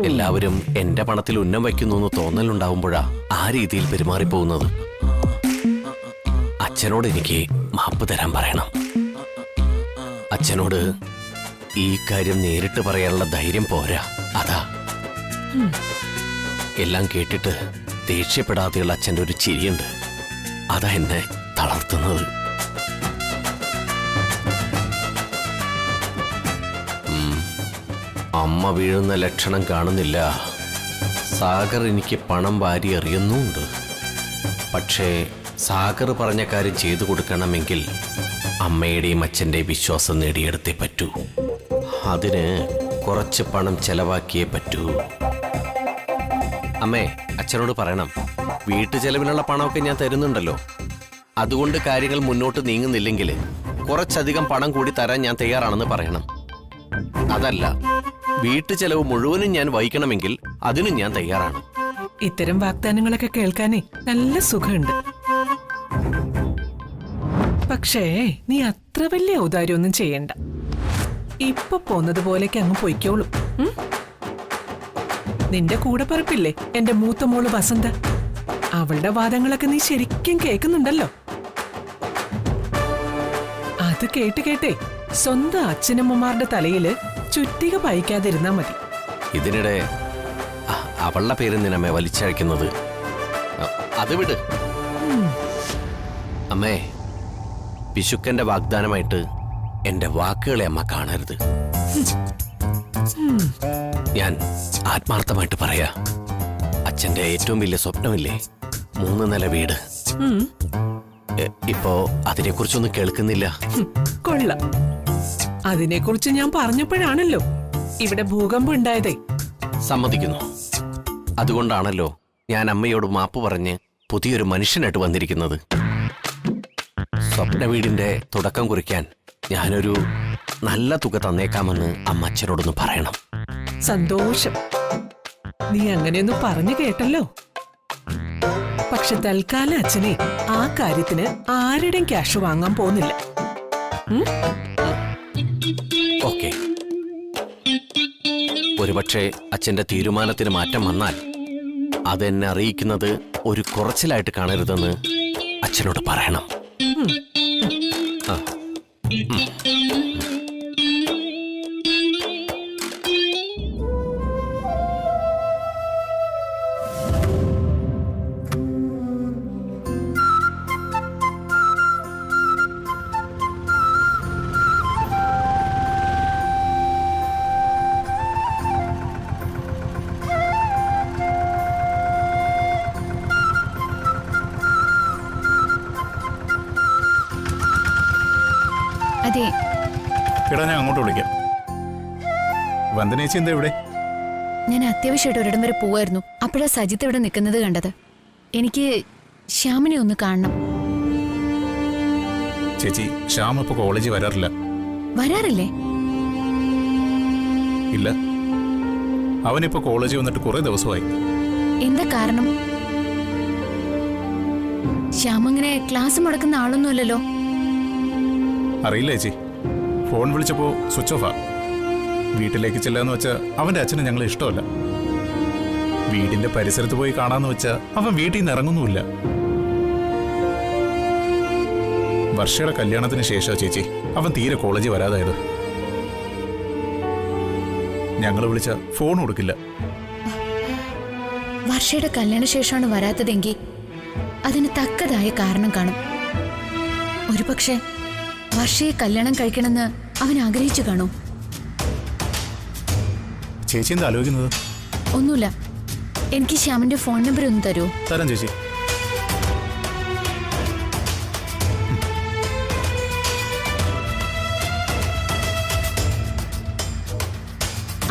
എല്ലാവരും എന്റെ പണത്തിൽ ഉന്നം വയ്ക്കുന്നു എന്ന് തോന്നലുണ്ടാവുമ്പോഴാ ആ രീതിയിൽ പെരുമാറിപ്പോകുന്നത്. അച്ഛനോട് എനിക്ക് മാപ്പ് തരാൻ പറയണം. അച്ഛനോട് ഈ കാര്യം നേരിട്ട് പറയാനുള്ള ധൈര്യം പോരാ, അതാ. എല്ലാം കേട്ടിട്ട് ദേഷ്യപ്പെടാതെയുള്ള അച്ഛൻ്റെ ഒരു ചിരിയുണ്ട്, അതാ എന്നെ തളർത്തുന്നത്. അമ്മ വീഴുന്ന ലക്ഷണം കാണുന്നില്ല. സാഗർ എനിക്ക് പണം വാരി എറിയുന്നുണ്ട്. പക്ഷേ സാഗർ പറഞ്ഞ കാര്യം ചെയ്തു കൊടുക്കണമെങ്കിൽ അമ്മയുടെയും അച്ഛൻ്റെയും വിശ്വാസം നേടിയെടുത്തേ പറ്റൂ. അതിന് കുറച്ച് പണം ചെലവാക്കിയേ പറ്റൂ. അമ്മേ, അച്ഛനോട് പറയണം, വീട്ടു ചെലവിനുള്ള പണമൊക്കെ ഞാൻ തരുന്നുണ്ടല്ലോ. അതുകൊണ്ട് കാര്യങ്ങൾ മുന്നോട്ട് നീങ്ങുന്നില്ലെങ്കിൽ കുറച്ചധികം പണം കൂടി തരാൻ ഞാൻ തയ്യാറാണെന്ന് പറയണം. അതല്ല, വീട്ടു ചെലവ് മുഴുവനും ഞാൻ വഹിക്കണമെങ്കിൽ അതിനും ഞാൻ തയ്യാറാണ്. ഇത്തരം വാഗ്ദാനങ്ങളൊക്കെ കേൾക്കാനേ നല്ല സുഖമുണ്ട്. പക്ഷേ നീ അത്ര വലിയ ഔദാര്യമൊന്നും ചെയ്യണ്ട. ഇപ്പൊ പോന്നത് പോലേക്ക് അങ്ങ് പൊയ്ക്കോളും. നിന്റെ കൂടെ പറപ്പില്ലേ എന്റെ മൂത്ത മോള് വസന്ത, അവളുടെ വാദങ്ങളൊക്കെ നീ ശരിക്കും കേൾക്കുന്നുണ്ടല്ലോ. അത് കേട്ട് കേട്ടേ സ്വന്തം അച്ഛനമ്മമാരുടെ തലയില് ചുറ്റിക പായിക്കാതിരുന്നാ മതി. ഇതിനിടെ അവളുടെ പേര് നിന്നമ്മേ വലിച്ചഴക്കുന്നത്. അത് വിട് അമ്മേ. പിശുക്കന്റെ വാഗ്ദാനമായിട്ട് എന്റെ വാക്കുകളെ അമ്മ കാണരുത്. ഞാൻ ആത്മാർത്ഥമായിട്ട് പറയാ, അച്ഛന്റെ ഏറ്റവും വലിയ സ്വപ്നമില്ലേ 3 നില വീട്, ഇപ്പോ അതിനെക്കുറിച്ചൊന്നും കേൾക്കുന്നില്ല. കൊള്ളാം. അതിനെക്കുറിച്ച് ഞാൻ പറഞ്ഞപ്പോഴാണല്ലോ ഇവിടെ ഭൂകമ്പം ഉണ്ടായതേ. സമ്മതിക്കുന്നു. അതുകൊണ്ടാണല്ലോ ഞാൻ അമ്മയോട് മാപ്പ് പറഞ്ഞ് പുതിയൊരു മനുഷ്യനായിട്ട് വന്നിരിക്കുന്നത്. സ്വപ്ന വീടിന്റെ തുടക്കം കുറിക്കാൻ ഞാനൊരു നല്ല തുക തന്നേക്കാമെന്ന് അമ്മ അച്ഛനോടൊന്ന് പറയണം. സന്തോഷം. നീ അങ്ങനെയൊന്ന് പറഞ്ഞു കേട്ടല്ലോ. പക്ഷെ തൽക്കാലം അച്ഛനെ ആ കാര്യത്തിന് ആരുടെയും ക്യാഷ് വാങ്ങാൻ പോകുന്നില്ല. ഓക്കെ. ഒരുപക്ഷെ അച്ഛന്റെ തീരുമാനത്തിന് മാറ്റം വന്നാൽ അതെന്നെ അറിയിക്കുന്നത് ഒരു കുറച്ചിലായിട്ട് കാണരുതെന്ന് അച്ഛനോട് പറയണം. അതെ. എടാ, ഞാൻ അങ്ങോട്ട് വിളിക്കാം. വന്ദനേച്ചി എന്താ ഇവിടെ? ഞാൻ അത്യാവശ്യമായിട്ട് ഒരിടം വരെ പോവായിരുന്നു. അപ്പോഴാ സജിത്ത് ഇവിടെ നിൽക്കുന്നത് കണ്ടത്. എനിക്ക് ശ്യാമിനെ ഒന്ന് കാണണം. ചേച്ചി, ശ്യാം ഇപ്പൊ കോളേജിൽ വരാറില്ല. വരാറില്ലേ? ഇല്ല, അവനിപ്പോ കോളേജിൽ വന്നിട്ട് കുറെ ദിവസമായി. എന്താ കാരണം? ശ്യാം അങ്ങനെ ക്ലാസ് മുടക്കുന്ന ആളൊന്നുമല്ലല്ലോ. അറിയില്ല ചേച്ചി, ഫോൺ വിളിച്ചപ്പോ സ്വിച്ച് ഓഫാ. വീട്ടിലേക്ക് ചെല്ലാന്ന് വെച്ചാ അവന്റെ അച്ഛന് ഞങ്ങളെ ഇഷ്ടമല്ല. വീടിന്റെ പരിസരത്ത് പോയി കാണാന്ന് വെച്ചാ അവൻ വീട്ടിൽ നിന്ന് ഇറങ്ങുന്നുമില്ല. വർഷയുടെ കല്യാണത്തിന് ശേഷം ചേച്ചി അവൻ തീരെ കോളേജിൽ വരാതായത്. ഞങ്ങൾ വിളിച്ച ഫോൺ കൊടുക്കില്ല. വർഷയുടെ കല്യാണശേഷമാണ് വരാത്തതെങ്കിൽ അതിന് തക്കതായ കാരണം കാണും. ഒരുപക്ഷെ വർഷയെ കല്യാണം കഴിക്കണമെന്ന് അവൻ ആഗ്രഹിച്ചു കാണൂ. ചേച്ചി എന്താ ആലോചിക്കുന്നത്? ഒന്നുമില്ല. എനിക്ക് ശ്യാമിന്റെ ഫോൺ നമ്പർ ഒന്ന് തരുമോ? തരാം ചേച്ചി.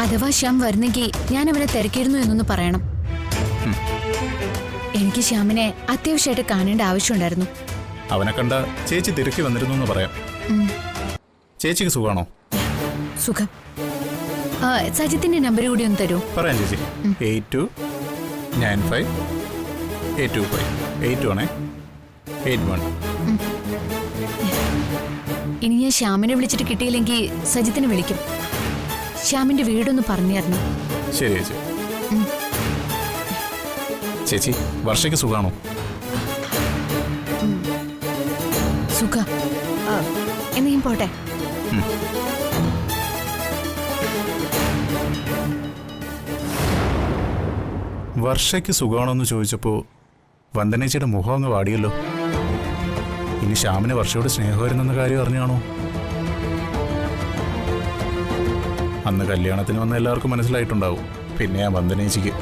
അഥവാ ശ്യാം വരുന്നെങ്കിൽ ഞാൻ അവനെ തിരക്കിയിരുന്നു എന്നൊന്ന് പറയണം. എനിക്ക് ശ്യാമിനെ അത്യാവശ്യമായിട്ട് കാണേണ്ട ആവശ്യമുണ്ടായിരുന്നു. അവനെ കണ്ട ചേച്ചി തിരക്കി വന്നിരുന്നു എന്ന് പറയാം. ചേച്ചിക്ക് സുഖമാണോ? സുഖം. സജിത്തിന്റെ നമ്പർ കൂടി ഒന്ന് തരൂ. പറയാം ചേച്ചി. 82958258 81. ഇനി ഞാൻ ശ്യാമിനെ വിളിച്ചിട്ട് കിട്ടിയില്ലെങ്കിൽ സജിത്തിനെ വിളിക്കും. ശ്യാമിന്റെ വീടൊന്ന് പറഞ്ഞു തരണം. ശരി ചേച്ചി. ചേച്ചി, വർഷയ്ക്ക് സുഖാണോ? സുഖ. എന്നെയും പോട്ടെ. വർഷയ്ക്ക് സുഖമാണോന്ന് ചോദിച്ചപ്പോ വന്ദനേച്ചിയുടെ മുഖം അങ്ങ് വാടിയല്ലോ. ഇനി ശ്യാമിന് വർഷയോട് സ്നേഹമായിരുന്നെന്ന കാര്യം അറിഞ്ഞാണോ? അന്ന് കല്യാണത്തിന് വന്ന എല്ലാവർക്കും മനസ്സിലായിട്ടുണ്ടാവും. പിന്നെ ആ വന്ദനേച്ചിക്ക്.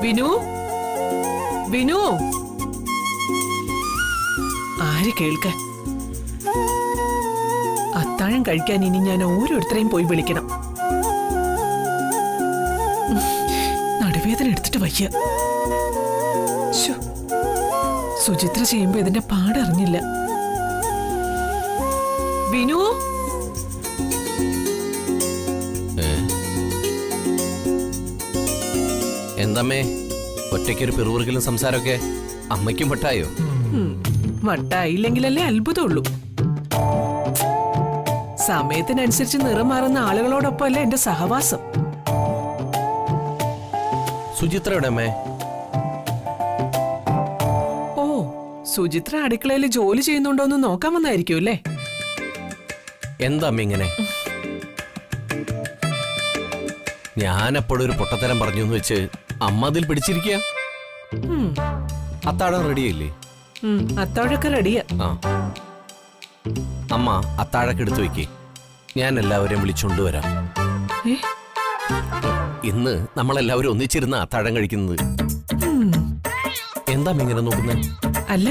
വിനു, വിനു, ആര് കേൾക്കാൻ? അത്താഴം കഴിക്കാൻ ഇനി ഞാൻ ഓരോരുത്തരെയും പോയി വിളിക്കണം. നടുവേദന എടുത്തിട്ട് വയ്യ. ശ്ശോ, സുചിത്ര ചെയ്യുമ്പോ ഇതിന്റെ പാടറിഞ്ഞില്ല. വിനു, എന്തമ്മേ ഒറ്റയ്ക്കൊരു പിറുപിറുക്കലും സംസാരമൊക്കെ അമ്മയ്ക്കും വട്ടായോ? വട്ടായില്ലെങ്കിലല്ലേ അത്ഭുതമുള്ളൂ. സമയത്തിനനുസരിച്ച് നിറം മാറുന്ന ആളുകളോടൊപ്പം അല്ലേ എന്റെ സഹവാസം. സുചിത്രയുടെ അമ്മേ? ഓ, സുചിത്ര അടുക്കളയിൽ ജോലി ചെയ്യുന്നുണ്ടോന്ന് നോക്കാൻ വന്നായിരിക്കും അല്ലേ? എന്താ അമ്മ ഇങ്ങനെ? ഞാനപ്പോഴൊരു പൊട്ടത്തരം പറഞ്ഞു എന്ന് വെച്ച് അമ്മ അതിൽ പിടിച്ചിരിക്കുക. അത്താഴം റെഡിയല്ലേ? അത്താഴൊക്കെ റെഡിയാ. ആ, അമ്മ അത്താഴൊക്കെ എടുത്തു വെക്കേ. ഞാൻ എല്ലാവരെയും വിളിച്ചുകൊണ്ടുവരാം. ഇന്ന് നമ്മളെല്ലാവരും ഒന്നിച്ചിരുന്ന അത്താഴം കഴിക്കുന്നത്. എന്താ ഇങ്ങനെ നോക്കുന്നത്? അല്ല,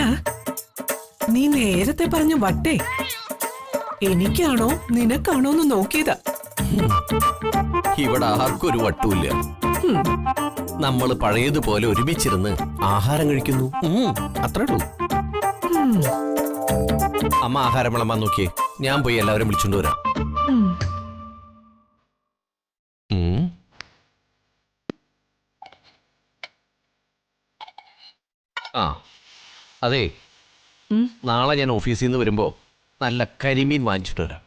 നീ നേരത്തെ പറഞ്ഞ വട്ടേ എനിക്കാണോ നിനക്കാണോന്ന് നോക്കിയതാ. ഇവിടെ ആർക്കും ഒരു വട്ടുമില്ല. നമ്മൾ പഴയതുപോലെ ഒരുമിച്ചിരുന്ന് ആഹാരം കഴിക്കുന്നു. അത്രേ ഉള്ളൂ. അമ്മ ആഹാരം വിളമ്പാൻ നോക്കിയേ. ഞാൻ പോയി എല്ലാവരും വിളിച്ചോണ്ട് വരാം. ആ, അതെ, നാളെ ഞാൻ ഓഫീസിൽ നിന്ന് വരുമ്പോ നല്ല കരിമീൻ വാങ്ങിച്ചിട്ട് വരാം.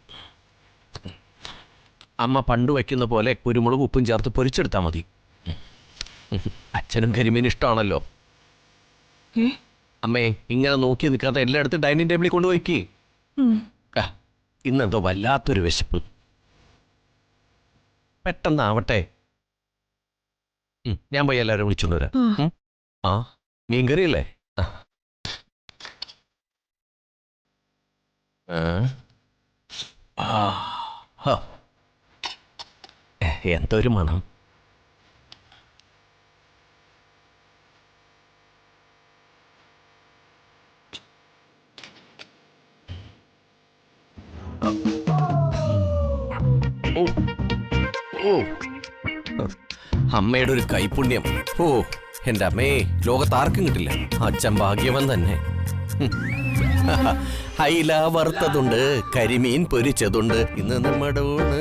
അമ്മ പണ്ട് വയ്ക്കുന്ന പോലെ കുരുമുളക് ഉപ്പും ചേർത്ത് പൊരിച്ചെടുത്താൽ മതി. അച്ഛനും കരിമീൻ ഇഷ്ടമാണല്ലോ. അമ്മേ, ഇങ്ങനെ നോക്കി നിൽക്കാതെ എല്ലായിടത്തും ഡൈനിങ് ടേബിളിൽ കൊണ്ടുപോയിക്കേ. ഇന്നെന്തോ വല്ലാത്തൊരു വിശപ്പ്. പെട്ടെന്നാവട്ടെ. ഞാൻ പോയി എല്ലാവരും വിളിച്ചോണ്ട് വരാം. ആ, മീൻകറിയല്ലേ? എന്തൊരു മണം. അമ്മയുടെ ഒരു കൈപുണ്യം. ഓ, എൻ്റെ അമ്മേ, ലോകത്താർക്കും കിട്ടില്ല. അച്ഛൻ ഭാഗ്യവൻ തന്നെ. അയില വറുത്തതുണ്ട്, കരിമീൻ പൊരിച്ചതുണ്ട്, ഇന്ന് നമ്മുടെ ഊണ്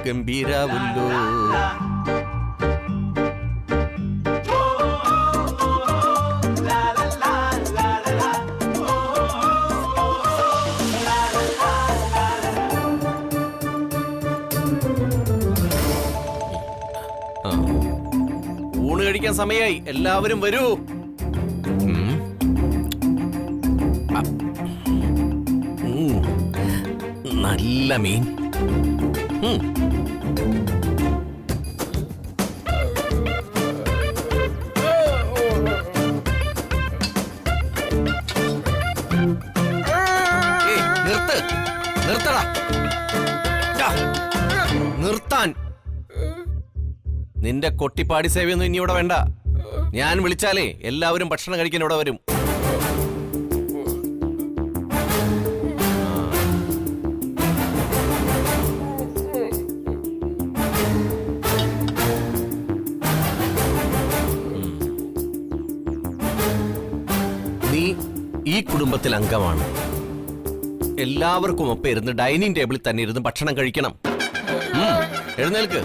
ഗംഭീരാവുല്ലോ. ഊണ് കഴിക്കാൻ സമയായി, എല്ലാവരും വരൂ. നല്ല മീൻ. നിർത്തടാ, നിർത്താൻ. നിന്റെ കൊട്ടിപ്പാടി സേവയൊന്നും ഇനി ഇവിടെ വേണ്ട. ഞാൻ വിളിച്ചാലേ എല്ലാവരും ഭക്ഷണം കഴിക്കാൻ ഇവിടെ വരും. നീ ഈ കുടുംബത്തിൽ അംഗമാണ്. എല്ലാവർക്കും ഒപ്പം ഇരുന്ന് ഡൈനിങ് ടേബിളിൽ തന്നെ ഇരുന്ന് ഭക്ഷണം കഴിക്കണം. എഴുന്നേൽക്ക്.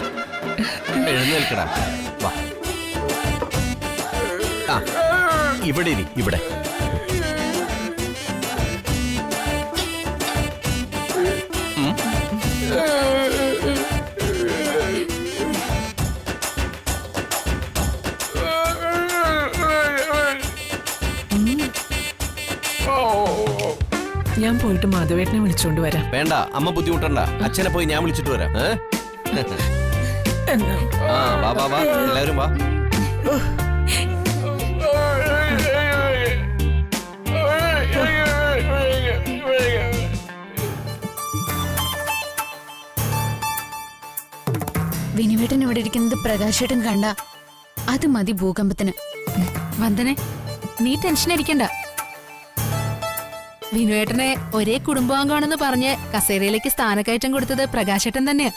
എഴുന്നേൽക്കടാ. വാ. ആ, ഇവിടെ ഇരി, ഇവിടെ. ഞാൻ പോയിട്ട് മാധവേട്ടനെ വിളിച്ചോണ്ട് വരാം. വേണ്ട, അമ്മ ബുദ്ധിമുട്ടണ്ട. അച്ഛനെ പോയി ഞാൻ വിളിച്ചിട്ട് വരാം. എന്നാ ആ, വാ വാ വാ, എല്ലാവരും വാ. വിനുവേട്ടൻ ഇവിടെ ഇരിക്കുന്നത് പ്രകാശേട്ടൻ കണ്ട അത് മതി ഭൂകമ്പത്തിന്. വന്ദനെ, നീ ടെൻഷൻ അടിക്കണ്ട. വിനുവേട്ടനെ ഒരേ കുടുംബാംഗമാണെന്ന് പറഞ്ഞ് കസേരയിലേക്ക് സ്ഥാനക്കയറ്റം കൊടുത്തത് പ്രകാശേട്ടൻ തന്നെയാ.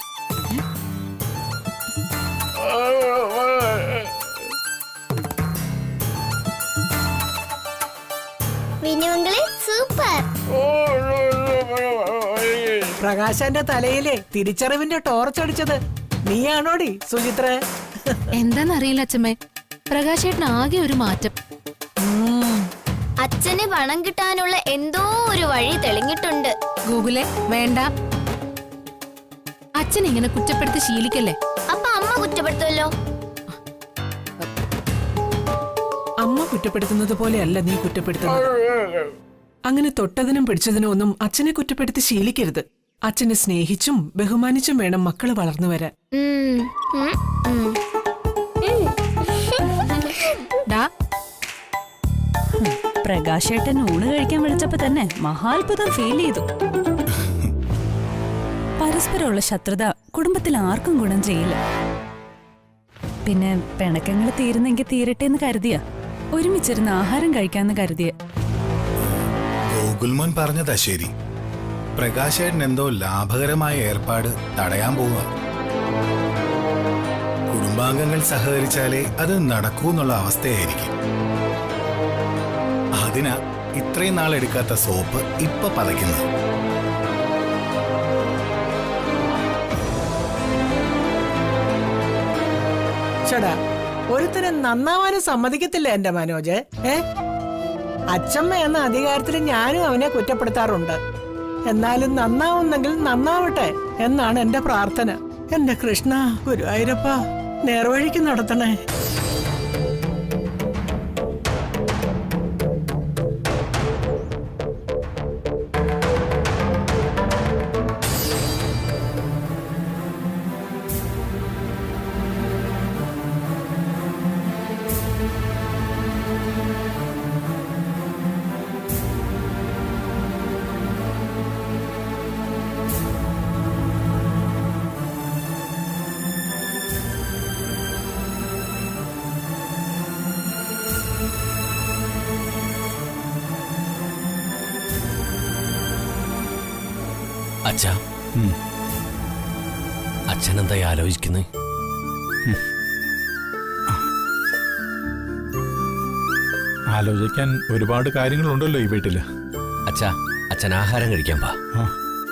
സൂപ്പർ. പ്രകാശന്റെ തലയിലെ തിരിച്ചറിവിന്റെ ടോർച്ച് അടിച്ചത് നീയാണോടി സുചിത്ര? എന്താന്നറിയില്ല അച്ഛമ്മേ, പ്രകാശേട്ടൻ ആകെ ഒരു മാറ്റം. അച്ഛന് പണം കിട്ടാനുള്ള എന്തോ ഒരു വഴി തെളിഞ്ഞിട്ടുണ്ട്. ഗൂഗിളെ വേണ്ട, അച്ഛൻ ഇങ്ങനെ കുറ്റപ്പെടുത്തി ശീലിക്കല്ലേ. അപ്പൊ അമ്മ കുറ്റപ്പെടുത്തുമല്ലോ. അമ്മ കുറ്റപ്പെടുത്തുന്നത് പോലെയല്ല നീ കുറ്റപ്പെടുത്തുന്നത്. അങ്ങനെ തൊട്ടതിനും പിടിച്ചതിനും ഒന്നും അച്ഛനെ കുറ്റപ്പെടുത്തി ശീലിക്കരുത്. അച്ഛനെ സ്നേഹിച്ചും ബഹുമാനിച്ചും വേണം മക്കള് വളർന്നു വരാൻ. ഡാ, പ്രകാശേട്ടൻ ഊണ് കഴിക്കാൻ വിളിച്ചപ്പോ തന്നെ മഹാത്ഭുതം ഫീൽ ചെയ്തു. പരസ്പരമുള്ള ശത്രുത കുടുംബത്തിൽ ആർക്കും ഗുണം ചെയ്യില്ല. പിന്നെ പിണക്കങ്ങൾ തീരുന്നെങ്കിൽ തീരട്ടെ എന്ന് കരുതിയ ഒരുമിച്ചിരുന്ന് ആഹാരം കഴിക്കാന്ന് കരുതിയ. ഗോകുൽമോൻ പറഞ്ഞതാ ശരി. പ്രകാശേട്ടൻ എന്തോ ലാഭകരമായ ഏർപ്പാട് തടയാൻ പോവുക. കുടുംബാംഗങ്ങൾ സഹകരിച്ചാലേ അത് നടക്കൂന്നുള്ള അവസ്ഥയായിരിക്കും. അതിനാ ഇത്രയും നാളെടുക്കാത്ത സോപ്പ് ഇപ്പൊ പതയ്ക്കുന്നത്. ചേടാ, ഒരുത്തരം നന്നാവാനും സമ്മതിക്കത്തില്ല എന്റെ മനോജ്. അച്ഛമ്മ എന്ന അധികാരത്തിൽ ഞാനും അവനെ കുറ്റപ്പെടുത്താറുണ്ട്. എന്നാലും നന്നാവുന്നെങ്കിൽ നന്നാവട്ടെ എന്നാണ് എന്റെ പ്രാർത്ഥന. എന്റെ കൃഷ്ണ ഗുരുവായൂരപ്പ, നേർവഴിക്ക് നടത്തണേ. അച്ഛാ, അച്ഛനെന്തായി ആലോചിക്കുന്നേ? ആലോചിക്കാൻ ഒരുപാട് കാര്യങ്ങളുണ്ടല്ലോ ഈ വീട്ടില്. അച്ഛാ, അച്ഛൻ ആഹാരം കഴിക്കാൻ പാ.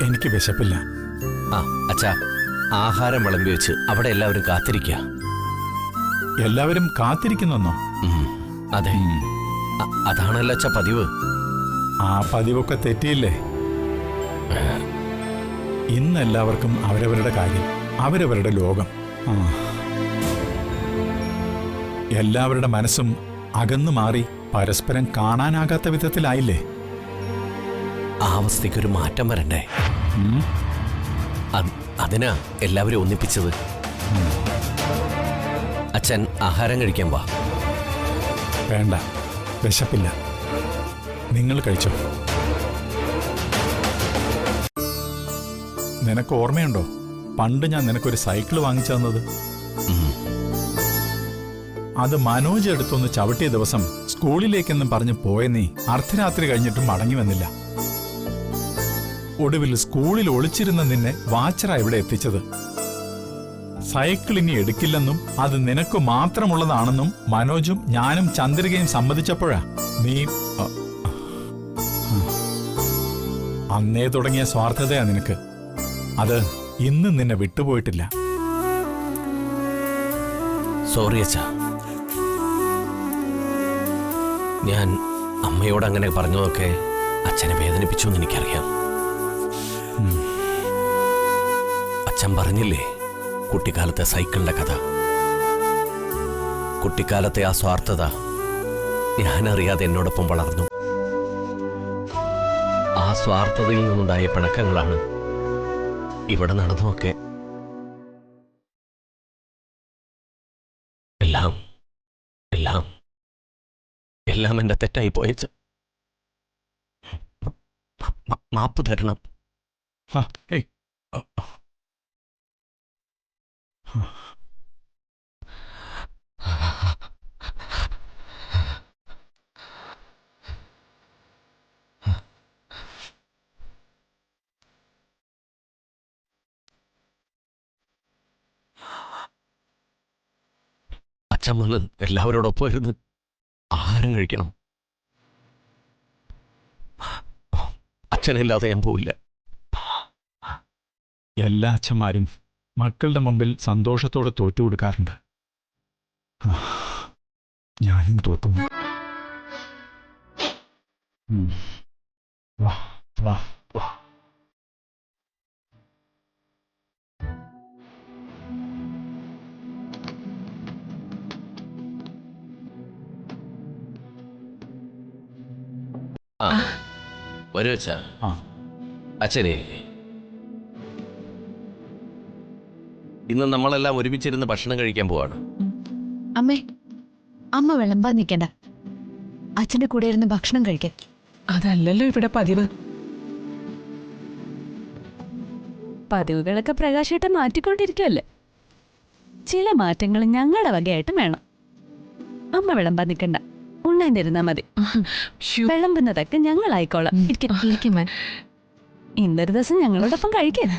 എനിക്ക് വിശപ്പില്ല. ആ അച്ഛാ, ആഹാരം വിളമ്പി വെച്ച് അവിടെ എല്ലാവരും കാത്തിരിക്കുക. എല്ലാവരും കാത്തിരിക്കുന്നോ? അതെ, അതാണല്ലോ അച്ഛാ പതിവ്. ആ പതിവൊക്കെ തെറ്റിയില്ലേ? ഇന്ന് എല്ലാവർക്കും അവരവരുടെ കാര്യം, അവരവരുടെ ലോകം. എല്ലാവരുടെ മനസ്സും അകന്നു മാറി പരസ്പരം കാണാനാകാത്ത വിധത്തിലായില്ലേ? ആ അവസ്ഥയ്ക്കൊരു മാറ്റം വരണ്ടേ? അതിനാ എല്ലാവരും ഒന്നിപ്പിച്ചത്. അച്ഛൻ ആഹാരം കഴിക്കാൻ വാ. വേണ്ട, വിശപ്പില്ല. നിങ്ങൾ കഴിച്ചോ. നിനക്ക് ഓർമ്മയുണ്ടോ പണ്ട് ഞാൻ നിനക്കൊരു സൈക്കിൾ വാങ്ങിച്ചു തന്നത്? അത് മനോജ് എടുത്തൊന്ന് ചവിട്ടിയ ദിവസം സ്കൂളിലേക്കെന്നും പറഞ്ഞ് പോയ നീ അർദ്ധരാത്രി കഴിഞ്ഞിട്ടും മടങ്ങി വന്നില്ല. ഒടുവിൽ സ്കൂളിൽ ഒളിച്ചിരുന്ന നിന്നെ വാച്ചറാ ഇവിടെ എത്തിച്ചത്. സൈക്കിൾ ഇനി എടുക്കില്ലെന്നും അത് നിനക്ക് മാത്രമുള്ളതാണെന്നും മനോജും ഞാനും ചന്ദ്രികയും സമ്മതിച്ചപ്പോഴാ നീ അന്നേ തുടങ്ങിയ സ്വാർത്ഥതയാ നിനക്ക്. അത് ഇന്ന് നിന്നെ വിട്ടുപോയിട്ടില്ല. സോറി അച്ഛ. ഞാൻ അമ്മയോട് അങ്ങനെ പറഞ്ഞതൊക്കെ അച്ഛനെ വേദനിപ്പിച്ചു എന്ന് എനിക്കറിയാം. അച്ഛൻ പറഞ്ഞില്ലേ കുട്ടിക്കാലത്തെ സൈക്കിളിന്റെ കഥ. കുട്ടിക്കാലത്തെ ആ സ്വാർത്ഥത ഞാനറിയാതെ എന്നോടൊപ്പം വളർന്നു. ആ സ്വാർത്ഥതയിൽ നിന്നുണ്ടായ പിണക്കങ്ങളാണ് ഇവിടെ നടന്നതൊക്കെ. എല്ലാം എല്ലാം എല്ലാം എന്റെ തെറ്റായി പോയച്ച. മാപ്പ് തരണം. ഏയ് അച്ഛൻ വന്ന് എല്ലാവരോടൊപ്പം ഇരുന്ന് ആഹാരം കഴിക്കണം. അച്ഛനില്ലാതെ ഞാൻ പോവില്ല. എല്ലാ അച്ഛന്മാരും മക്കളുടെ മുമ്പിൽ സന്തോഷത്തോടെ തോറ്റു കൊടുക്കാറുണ്ട്. ഞാനും തോറ്റു. വാ വാ വാ. ആ വരൂ അച്ഛാ. ആ അച്ഛനെ, ഇന്ന് നമ്മളെല്ലാം ഒരുമിച്ചിരുന്ന് ഭക്ഷണം കഴിക്കാൻ പോവാണ്. അമ്മേ, അമ്മ വിളമ്പാൻ നിൽക്കണ്ട. അച്ഛന്റെ കൂടെ ഇരുന്ന് ഭക്ഷണം കഴിക്കാൻ. അതല്ലല്ലോ ഇവിടെ പതിവ്. പതിവുകളൊക്കെ പ്രകാശേട്ടൻ മാറ്റിക്കൊണ്ടിരിക്കുമല്ലേ. ചില മാറ്റങ്ങൾ ഞങ്ങളുടെ വകയായിട്ടും വേണം. അമ്മ വിളമ്പാൻ നിൽക്കണ്ട, ഉണ്ണാണ്ടിരുന്നാ മതി. വിളമ്പുന്നതൊക്കെ ഞങ്ങളായിക്കോളാം. ഇന്നൊരു ദിവസം ഞങ്ങളോടൊപ്പം കഴിക്കാൻ.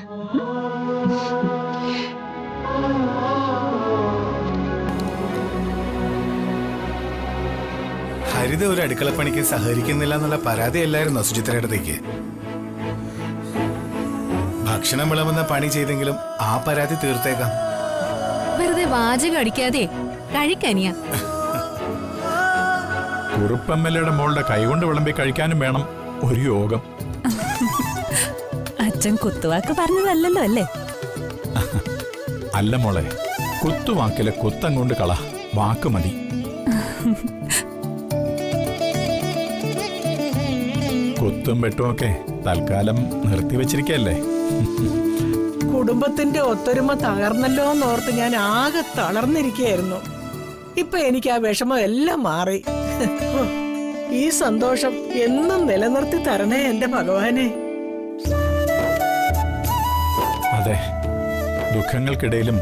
ഹരിത ഒരു അടുക്കളപ്പണിക്ക് സഹകരിക്കുന്നില്ല എന്നുള്ള പരാതിയല്ലായിരുന്നോ സുചിത്രയുടെ അടുത്തേക്ക്? ഭക്ഷണം വിളമ്പുന്ന പണി ചെയ്തെങ്കിലും ആ പരാതി തീർത്തേക്കാം. വെറുതെ വാചകം അടിക്കാതെ കഴിക്കാനിയാ. കുറുപ്പമ്മലയുടെ മോളുടെ കൈകൊണ്ട് വിളമ്പി കഴിക്കാനും വേണം ഒരു യോഗം. അച്ഛൻ കുത്തുവാക്ക് പറഞ്ഞതല്ലല്ലോ അല്ലേ? അല്ല മോളെ, കുത്തുവാക്കിലെ കുത്തം കൊണ്ട് കള, വാക്ക് മതി. കുത്തും വെട്ടുമൊക്കെ തൽക്കാലം നിർത്തിവെച്ചിരിക്കല്ലേ. കുടുംബത്തിന്റെ ഒത്തൊരുമ തകർന്നല്ലോ എന്നോർത്ത് ഞാൻ ആകെ തളർന്നിരിക്കുകയായിരുന്നു. ഇപ്പൊ എനിക്ക് ആ വിഷമം എല്ലാം മാറി. ഈ സന്തോഷം എന്നും നിലനിർത്തി തരണേ എന്റെ ഭഗവാനെ. അതെ, ദുഃഖങ്ങൾക്കിടയിലും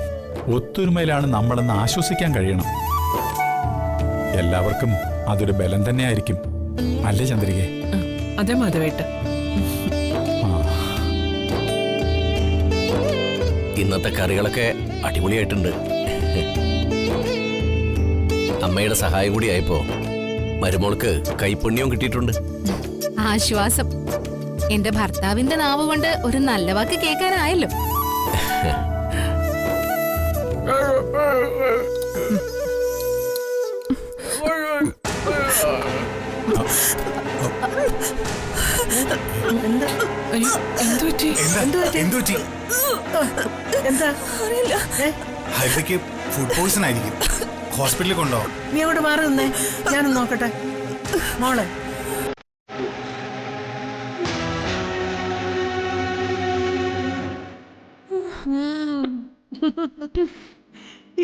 ഒത്തൊരുമയിലാണ് നമ്മളെന്ന് ആശ്വസിക്കാൻ കഴിയണം. എല്ലാവർക്കും അതൊരു ബലം തന്നെയായിരിക്കും, അല്ലേ ചന്ദ്രികേ? അതെ മാധവേട്ട. ഇന്നത്തെ കറികളൊക്കെ അടിപൊളിയായിട്ടുണ്ട്. അമ്മയുടെ സഹായം കൂടി ആയപ്പോ മരുമോൾക്ക് കൈപ്പുണ്യവും കിട്ടിയിട്ടുണ്ട്. ആശ്വാസം. എന്റെ ഭർത്താവിന്റെ നാവ് കൊണ്ട് ഒരു നല്ല വാക്ക് കേൾക്കാനായല്ലോ. ഹരിതയ്ക്ക് ഫുഡ് പോയിസൺ ആയിരിക്കും. ഹോസ്പിറ്റലിൽ കൊണ്ടോ? നീ അവിടെ മാറി നിന്നേ, ഞാനൊന്ന് നോക്കട്ടെ മോളെ.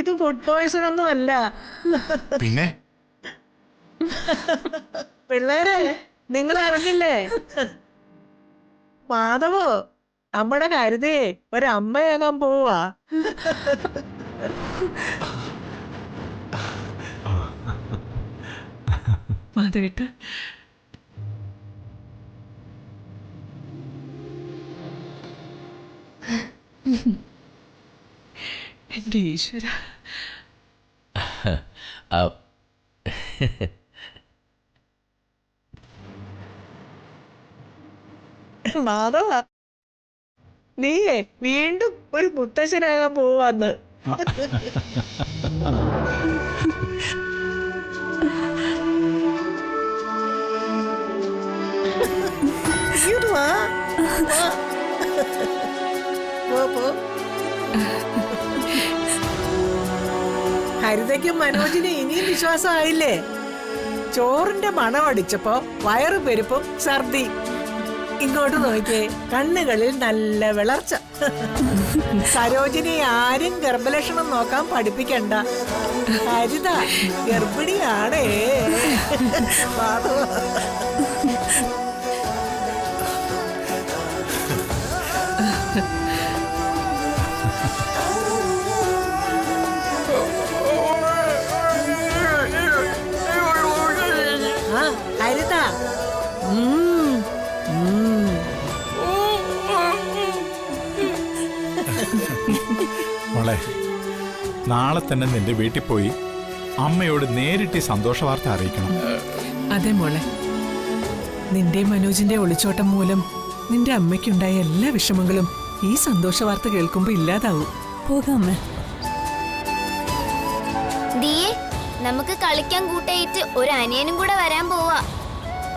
ഇത് ഫുഡ് പോയിസൺ ഒന്നും അല്ല. പിന്നെ പിള്ളേരെ, നിങ്ങൾ അറിഞ്ഞില്ലേ? മാധവോ നമ്മുടെ കരുതേ ഒരമ്മയാകാൻ പോവാ. മാധവേട്ട, എന്റെ ഈശ്വര. മാധവ, നീയേ വീണ്ടും ഒരു മുത്തശ്ശനാകാൻ പോവാന്ന്. ഇങ്ങോട്ട് വാ. വാ. പോ, പോ. ഹരിതയ്ക്കും മനോജിനും ഇനിയും വിശ്വാസമായില്ലേ? ചോറിന്റെ മണം അടിച്ചപ്പോ വയറു പെരുപ്പും ഛർദി. ഇങ്ങോട്ട് നോക്കിയേ, കണ്ണുകളിൽ നല്ല വിളർച്ച. സരോജിനി ആരും ഗർഭലക്ഷണം നോക്കാൻ പഠിപ്പിക്കണ്ട. ഹരിത ഗർഭിണിയാണേ. മാധവ. ആ, ഹരിത. മോളെ, നാളെ തന്നെ നിന്റെ വീട്ടിൽ പോയി അമ്മയോട് നേരിട്ട് ഈ സന്തോഷ വാർത്ത അറിയിക്കണം. അതെ മോളെ, നിന്റെ മനോജിന്റെ ഒളിച്ചോട്ടം മൂലം നിന്റെ അമ്മയ്ക്കുണ്ടായ എല്ലാ വിഷമങ്ങളും ഈ സന്തോഷ വാർത്ത കേൾക്കുമ്പോ ഇല്ലാതാവും. പോകാം അമ്മേ. ദിയെ, നമുക്ക് കളിക്കാൻ കൂട്ടായിട്ട് ഒരു അനിയനും കൂടെ വരാൻ പോവാ.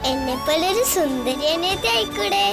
എന്നെ പോലെ ഒരു സുന്ദരി അനിയത്തി ആയിക്കൂടെ?